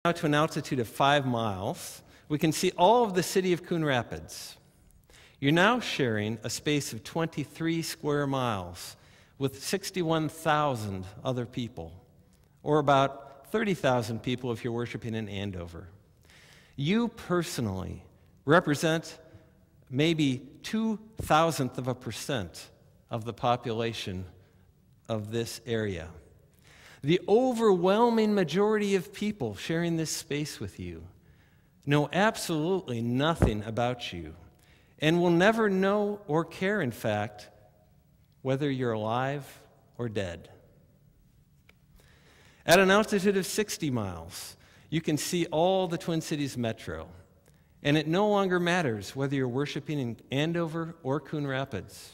Now to an altitude of 5 miles, we can see all of the city of Coon Rapids. You're now sharing a space of 23 square miles with 61,000 other people, or about 30,000 people if you're worshiping in Andover. You personally represent maybe 0.02% of the population of this area. The overwhelming majority of people sharing this space with you know absolutely nothing about you and will never know or care, in fact, whether you're alive or dead. At an altitude of 60 miles, you can see all the Twin Cities metro, and it no longer matters whether you're worshiping in Andover or Coon Rapids.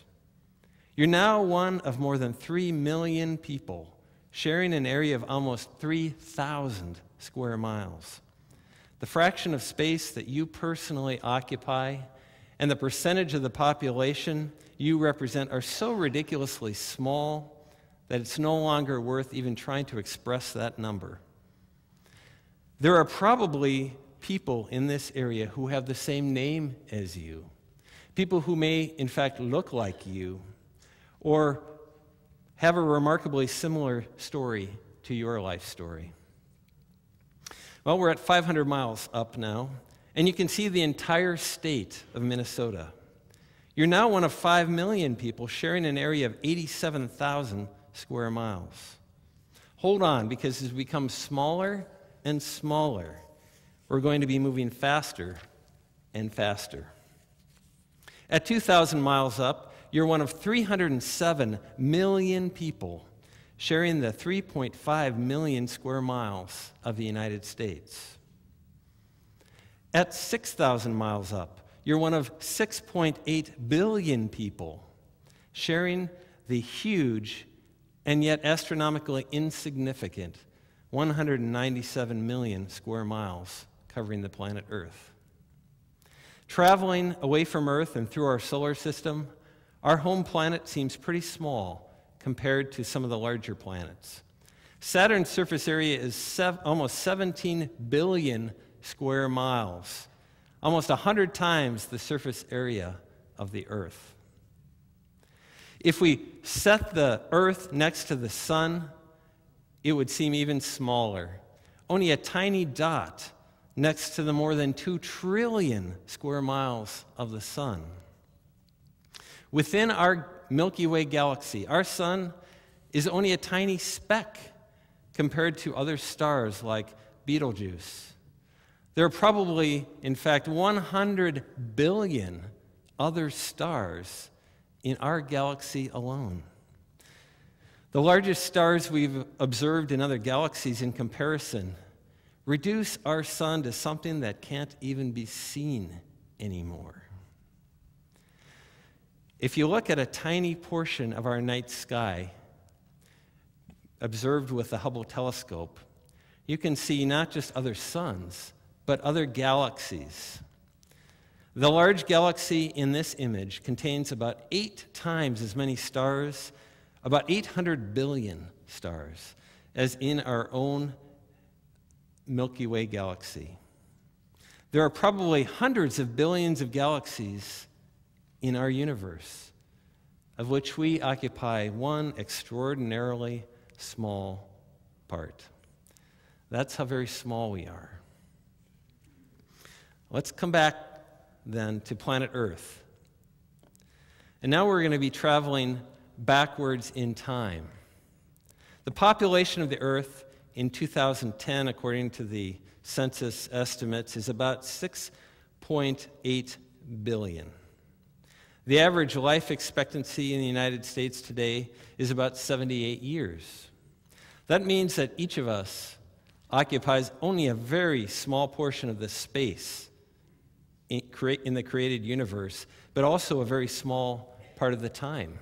You're now one of more than 3 million people sharing an area of almost 3,000 square miles. The fraction of space that you personally occupy and the percentage of the population you represent are so ridiculously small that it's no longer worth even trying to express that number. There are probably people in this area who have the same name as you, people who may, in fact, look like you, or have a remarkably similar story to your life story. Well, we're at 500 miles up now, and you can see the entire state of Minnesota. You're now one of 5 million people sharing an area of 87,000 square miles. Hold on, because as we become smaller and smaller, we're going to be moving faster and faster. At 2,000 miles up, you're one of 307 million people sharing the 3.5 million square miles of the United States. At 6,000 miles up, you're one of 6.8 billion people sharing the huge and yet astronomically insignificant 197 million square miles covering the planet Earth. Traveling away from Earth and through our solar system, our home planet seems pretty small compared to some of the larger planets. Saturn's surface area is almost 17 billion square miles, almost 100 times the surface area of the Earth. If we set the Earth next to the Sun, it would seem even smaller, only a tiny dot next to the more than 2 trillion square miles of the Sun. Within our Milky Way galaxy, our sun is only a tiny speck compared to other stars like Betelgeuse. There are probably, in fact, 100 billion other stars in our galaxy alone. The largest stars we've observed in other galaxies in comparison reduce our sun to something that can't even be seen anymore. If you look at a tiny portion of our night sky, observed with the Hubble telescope, you can see not just other suns, but other galaxies. The large galaxy in this image contains about 8 times as many stars, about 800 billion stars, as in our own Milky Way galaxy. There are probably hundreds of billions of galaxies in our universe, of which we occupy one extraordinarily small part. That's how very small we are. Let's come back then to planet Earth. And now we're going to be traveling backwards in time. The population of the Earth in 2010, according to the census estimates, is about 6.8 billion. The average life expectancy in the United States today is about 78 years. That means that each of us occupies only a very small portion of the space in the created universe, but also a very small part of the time.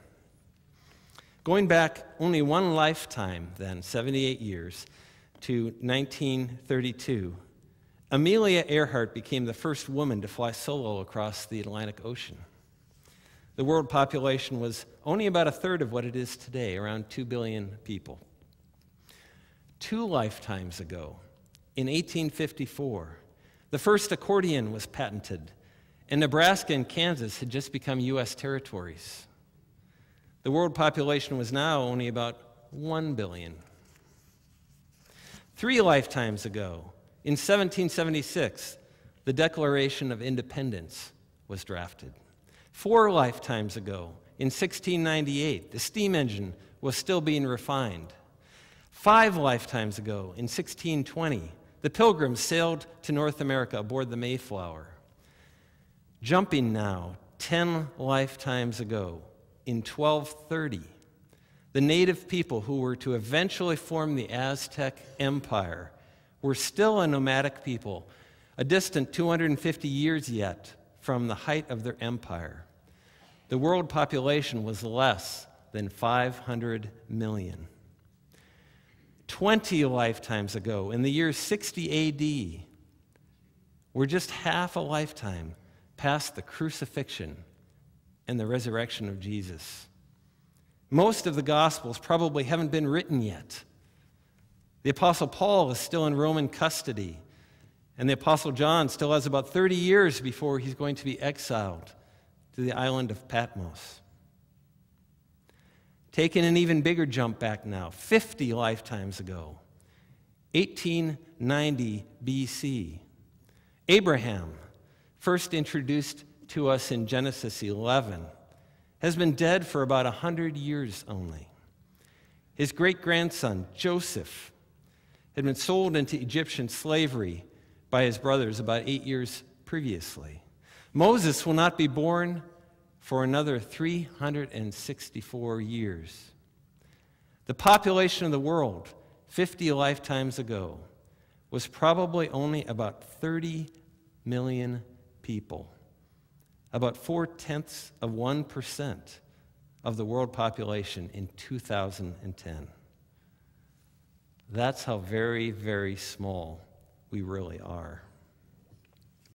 Going back only one lifetime, then, 78 years, to 1932, Amelia Earhart became the first woman to fly solo across the Atlantic Ocean. The world population was only about a third of what it is today, around 2 billion people. 2 lifetimes ago, in 1854. The first accordion was patented, and Nebraska and Kansas had just become U.S. territories. The world population was now only about 1 billion. 3 lifetimes ago, in 1776, the Declaration of Independence was drafted. 4 lifetimes ago, in 1698, the steam engine was still being refined. 5 lifetimes ago, in 1620, the Pilgrims sailed to North America aboard the Mayflower. Jumping now 10 lifetimes ago, in 1230, the native people who were to eventually form the Aztec Empire were still a nomadic people, a distant 250 years yet from the height of their empire. The world population was less than 500 million. 20 lifetimes ago, in the year 60 A.D., we're just half a lifetime past the crucifixion and the resurrection of Jesus. Most of the Gospels probably haven't been written yet. The Apostle Paul is still in Roman custody, and the Apostle John still has about 30 years before he's going to be exiled to the island of Patmos. Taking an even bigger jump back now, 50 lifetimes ago, 1890 B.C., Abraham, first introduced to us in Genesis 11, has been dead for about 100 years only. His great-grandson, Joseph, had been sold into Egyptian slavery by his brothers about 8 years previously. Moses will not be born for another 364 years. The population of the world 50 lifetimes ago was probably only about 30 million people, about 0.4% of the world population in 2010. That's how very, very small we really are.